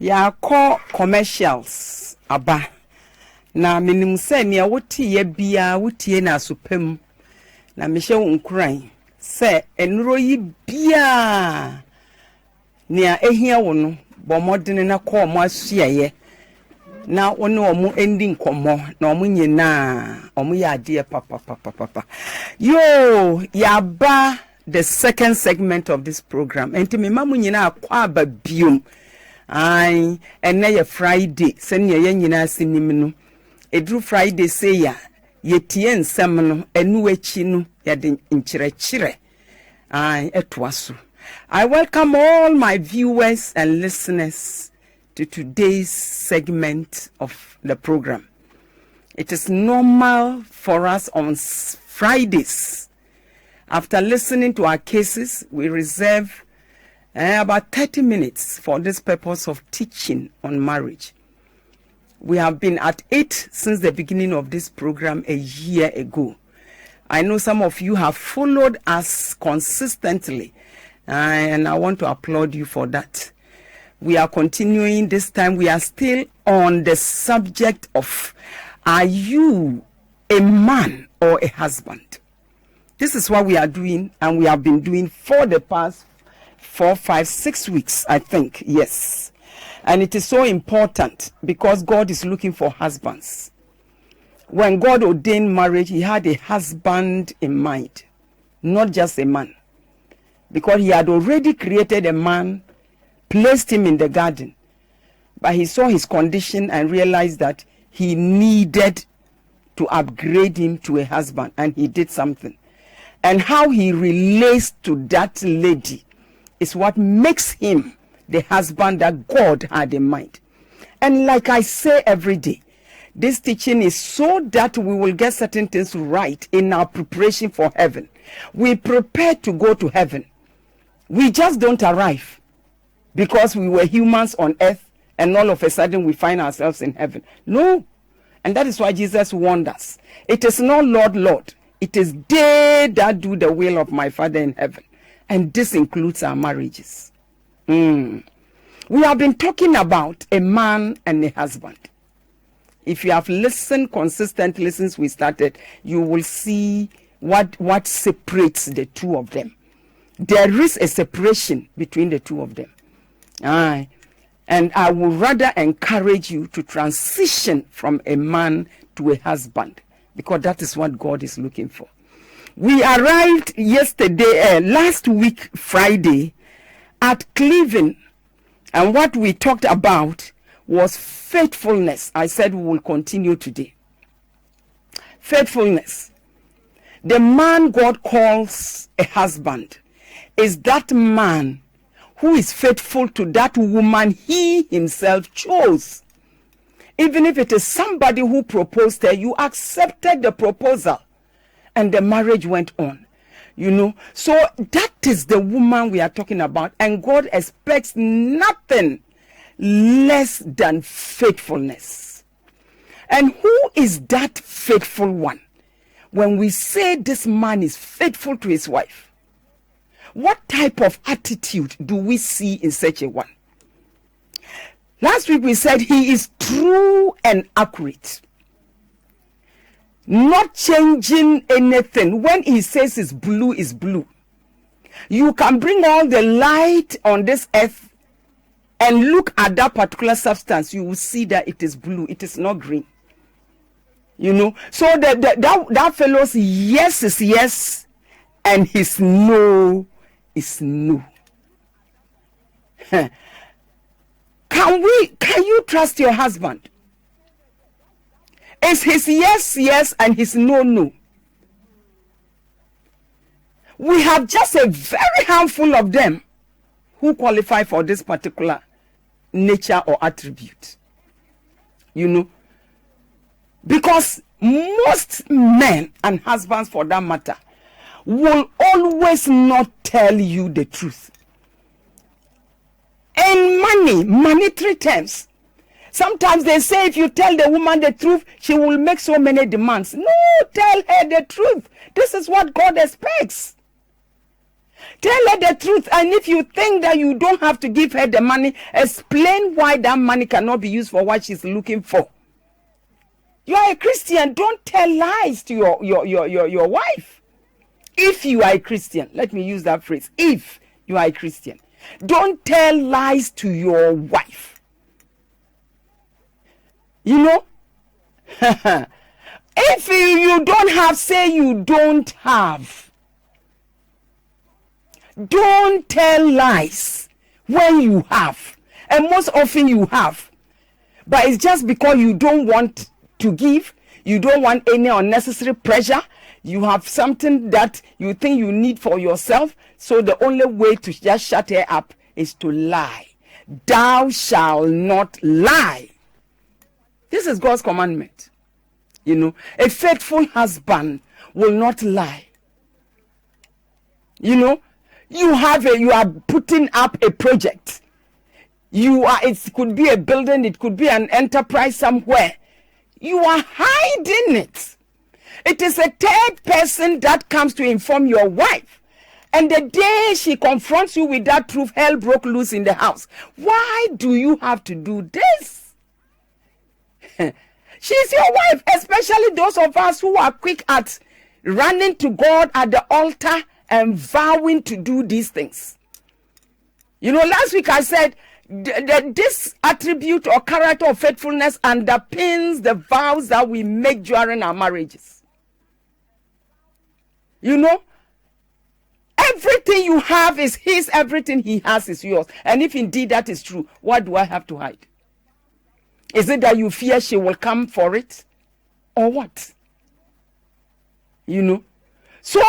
Ya call commercials aba na minim se ne wotie ya bia wotie na asopam na mehye nkran se enuro yi bia ne ehia wo no bomodene na call mo asuaye na woni omo ending komo na omo nyina omo ya ade papa yo ya ba the second segment of this program enti me mamu nyina akwa ababiom ai enne ye Friday sene ye nyina sinim no edru Friday say ya yetie nsem no enu achi no ya de nkyerɛkyerɛ ai etoaso. I welcome all my viewers and listeners to today's segment of the program. It is normal for us on Fridays. After listening to our cases, we reserve about 30 minutes for this purpose of teaching on marriage. We have been at it since the beginning of this program a year ago. I know some of you have followed us consistently, and I want to applaud you for that. We are continuing this time. We are still on the subject of, are you a man or a husband? This is what we are doing, and we have been doing for the past 4, 5, 6 weeks, I think. Yes. And it is so important because God is looking for husbands. When God ordained marriage, he had a husband in mind, not just a man. Because he had already created a man, placed him in the garden. But he saw his condition and realized that he needed to upgrade him to a husband. And he did something. And how he relates to that lady is what makes him the husband that God had in mind. And like I say every day, this teaching is so that we will get certain things right in our preparation for heaven. We prepare to go to heaven. We just don't arrive because we were humans on earth and all of a sudden we find ourselves in heaven. No. And that is why Jesus warned us. It is not Lord, Lord. It is they that do the will of my Father in heaven. And this includes our marriages. We have been talking about a man and a husband. If you have listened consistently since we started, you will see what separates the two of them. There is a separation between the two of them. And I would rather encourage you to transition from a man to a husband, because that is what God is looking for. We arrived last week, Friday, at Cleveland, and what we talked about was faithfulness. I said we will continue today. Faithfulness. The man God calls a husband is that man who is faithful to that woman he himself chose. Even if it is somebody who proposed her, you accepted the proposal and the marriage went on. You know, so that is the woman we are talking about, and God expects nothing less than faithfulness. And who is that faithful one? When we say this man is faithful to his wife, what type of attitude do we see in such a one? Last week we said he is true and accurate, not changing anything. When he says it's blue, it's blue. You can bring all the light on this earth and look at that particular substance, you will see that it is blue, it is not green. You know, so that fellow's yes is yes and his no is no. Can you trust your husband? Is his yes yes and his no no? We have just a very handful of them who qualify for this particular nature or attribute. You know, because most men and husbands for that matter will always not tell you the truth. In monetary terms, sometimes they say if you tell the woman the truth, she will make so many demands. No, tell her the truth. This is what God expects. Tell her the truth. And if you think that you don't have to give her the money, explain why that money cannot be used for what she's looking for. You are a Christian. Don't tell lies to your wife. If you are a Christian, let me use that phrase. If you are a Christian, don't tell lies to your wife. You know, if you don't have, say you don't have. Don't tell lies when you have. And most often you have. But it's just because you don't want to give. You don't want any unnecessary pressure. You have something that you think you need for yourself. So the only way to just shut her up is to lie. Thou shalt not lie. This is God's commandment. You know, a faithful husband will not lie. You know, you are putting up a project. It could be a building, it could be an enterprise somewhere. You are hiding it. It is a third person that comes to inform your wife. And the day she confronts you with that truth, hell broke loose in the house. Why do you have to do this? She's your wife, especially those of us who are quick at running to God at the altar and vowing to do these things. You know, last week I said this attribute or character of faithfulness underpins the vows that we make during our marriages. You know, everything you have is his, everything he has is yours. And if indeed that is true, what do I have to hide? Is it that you fear she will come for it? Or what? You know? So,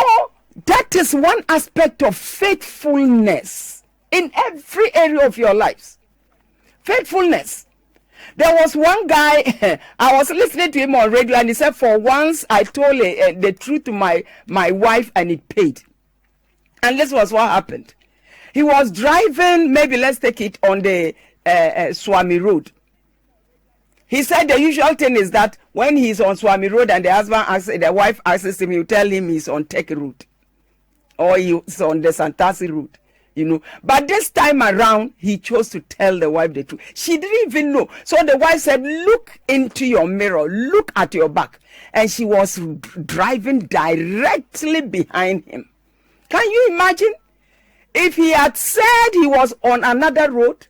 that is one aspect of faithfulness in every area of your lives. Faithfulness. There was one guy, I was listening to him on radio, and he said, for once I told the truth to my wife and it paid. And this was what happened. He was driving, maybe let's take it on the Swami Road. He said the usual thing is that when he's on Swami Road and the wife asks him, you tell him he's on Tech Road. Or he's on the Santasi Road. You know, but this time around, he chose to tell the wife the truth. She didn't even know. So the wife said, look into your mirror, look at your back. And she was driving directly behind him. Can you imagine? If he had said he was on another road,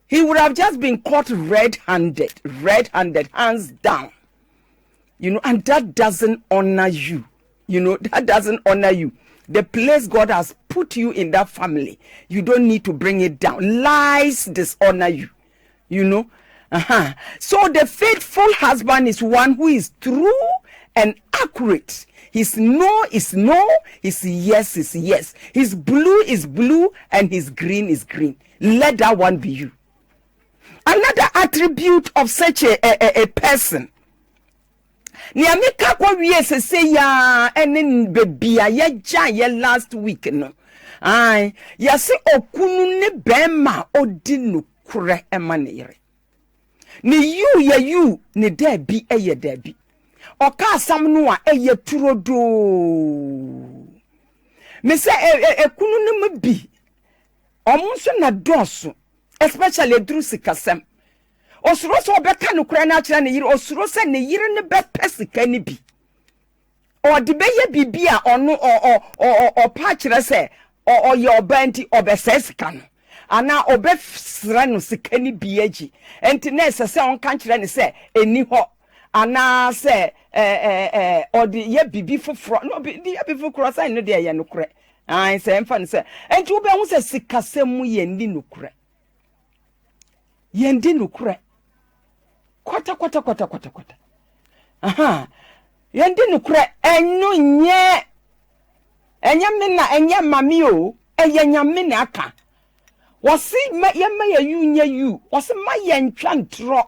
he would have just been caught red-handed, hands down. You know, and that doesn't honor you. You know, that doesn't honor you. The place God has put you in that family, you don't need to bring it down. Lies dishonor you. You know? So the faithful husband is one who is true and accurate. His no is no, his yes is yes. His blue is blue, and his green is green. Let that one be you. Another attribute of such a person. Niamika kwa wiye se say ya enen bebia ya ja last week no. Ai, ya se okunu ne bema odi nukure ema ne yere. Ni you ya you ne debi eye debi. Oka asam no a eye turodo. Me se ekunu ne me bi. Omunso na doso, especially through sikasem. Osuro so obeka no kura na kire ne yire osuro se ne yire ne be pesika ne bi o de be ye bibia ono o pa kire se o ye obanti obesesika no ana obefsra no sika ne bi agi enti na se on kan kire ne se eni ho ana se o de ye bibi foforo no bi ye bibi foforo sai no de ye no kure ai se emfa ne se enti wo be hu se sikasem mu ye ndi no kure ye ndi no kure kwata. Yendi nukure enyo nye. Enya mina enya mami o. Enya nyamine aka. Wasi yema ya yu nye yu. Wasi ma yenchwa ntro.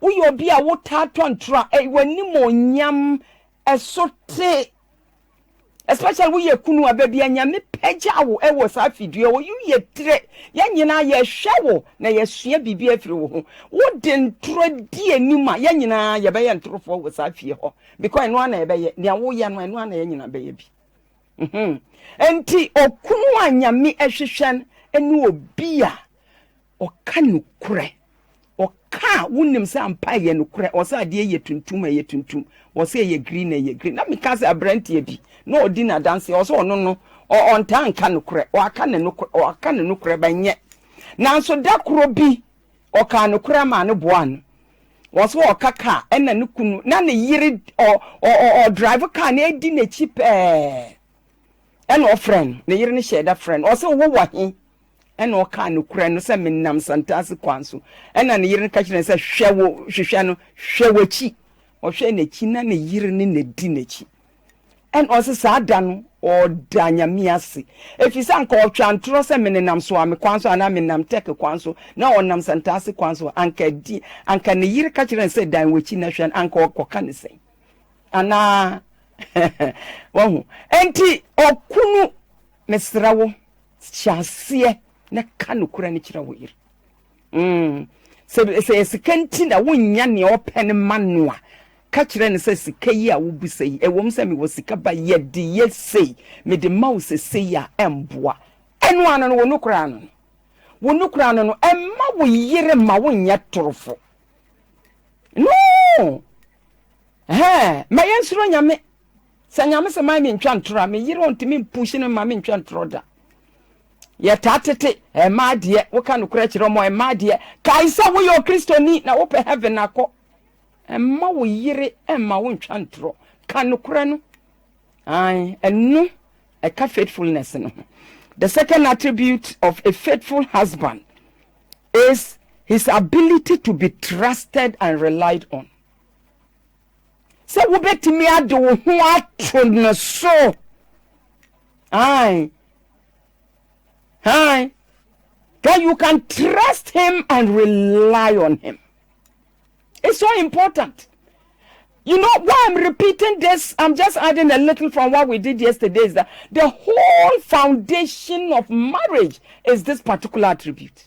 Uyo biya wotatwa ntro. Weni mo nyam esote. Especially we ye kunu abebi ya nyame peja wo ewo sa fidue wo yu ye tre ye nyina ye hwe na ye sua bibi afiri wo ho wo de ntro die nima ye nyina ye be ye ntrofo wo sa fie ho because no na ye be ye dia wo ye no na ye nyina be ye bi enti okunu anyame ehwehwen ene obi a oka nukure oka wonim se ampa ye nukure osa ade ye tuntum ye tuntum osa ye green ye green na meka se abrantie bi na odi na dance osa ono no onta nka nukure o aka ne nukure banye nanso dakoro bi oka nukure ma ne boan was wo kaka ena ne kunu na ne yiri o drive car na edi na chi pe ena o friend ne yiri ne share that friend o se wo wahi ena o ka no kura no se menam santase kwanso ena ne yiri ne ka kire se hwehwe no hwewo chi o hwe na chi na ne yiri ne na di na chi en o se sa da no o danya miase efisa nka o twantro se menam so ame kwanso ana menam tek kwanso na o nam santase kwanso anka ne yiri ka kire se dan wachi na hwe anka o koka ne se ana wahu enti okunu mesrawo chase na kanu kura ne kira wo yiri se sekanti na wonya ne open manua ka kire ne se sikayi a wo bisai ewom se me wo sika ba ye de ye sei me de mouse sei a emboa enu anu no wo nukura no emma wo yire ma wonya torofo no ma yensuro nyame sanyame se ma me ntwa ntora me yire ontimi push no ma me ntwa ntora da ye tatete ma de wo ka nukura kire mo ma de kaisa wo yo kristoni na wo pe heaven akọ emma wo yire emma wo ntwa ntoro ka nukura no enu a ka faithfulness no. The second attribute of a faithful husband is his ability to be trusted and relied on. So wo betimi ade wo ho atone so that you can trust him and rely on him. It's so important. You know why I'm repeating this? I'm just adding a little from what we did yesterday. Is that the whole foundation of marriage is this particular attribute.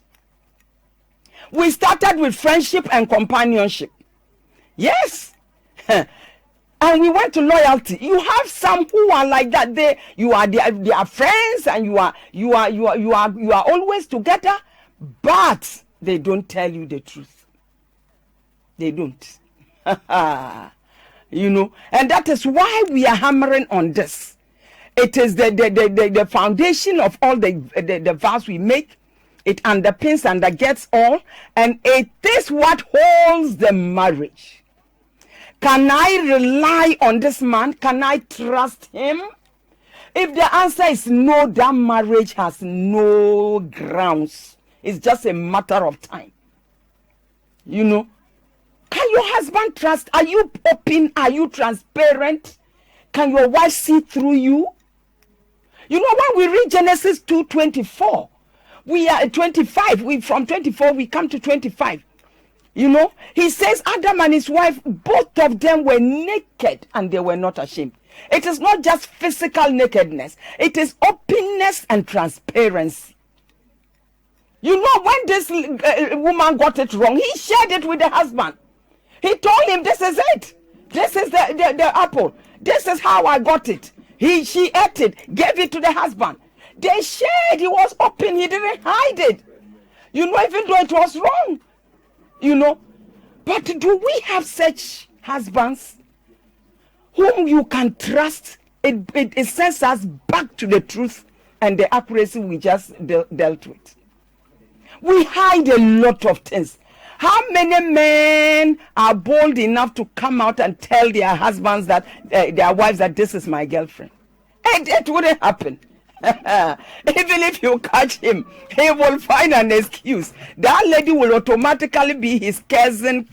We started with friendship and companionship. Yes. And we went to loyalty. You have some who are like that. They are friends and you are always together, but they don't tell you the truth. They don't. You know, and that is why we are hammering on this. It is the foundation of all the vows we make. It underpins and undergets all, and it is what holds the marriage. Can I rely on this man? Can I trust him? If the answer is no, that marriage has no grounds. It's just a matter of time. You know, can your husband trust? Are you open? Are you transparent? Can your wife see through you? You know, when we read Genesis 2:24, we are 25. From 24 we come to 25. You know, he says Adam and his wife, both of them were naked and they were not ashamed. It is not just physical nakedness. It is openness and transparency. You know, when this woman got it wrong, he shared it with the husband. He told him, this is it. This is the apple. This is how I got it. She ate it, gave it to the husband. They shared. He was open. He didn't hide it. You know, even though it was wrong. You know, but do we have such husbands whom you can trust? It sends us back to the truth and the accuracy we just dealt with. We hide a lot of things. How many men are bold enough to come out and tell their husbands that their wives that this is my girlfriend? It wouldn't happen. Even if you catch him, he will find an excuse. That lady will automatically be his cousin,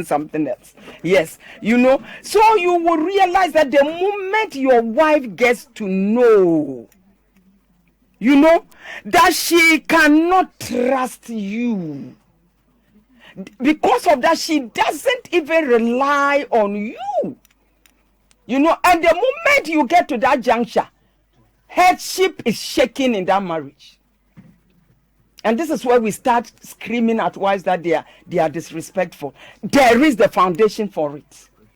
something else. Yes, you know. So you will realize that the moment your wife gets to know, you know, that she cannot trust you, because of that, she doesn't even rely on you. You know, and the moment you get to that juncture, headship is shaking in that marriage. And this is where we start screaming at wives that they are disrespectful. There is the foundation for it.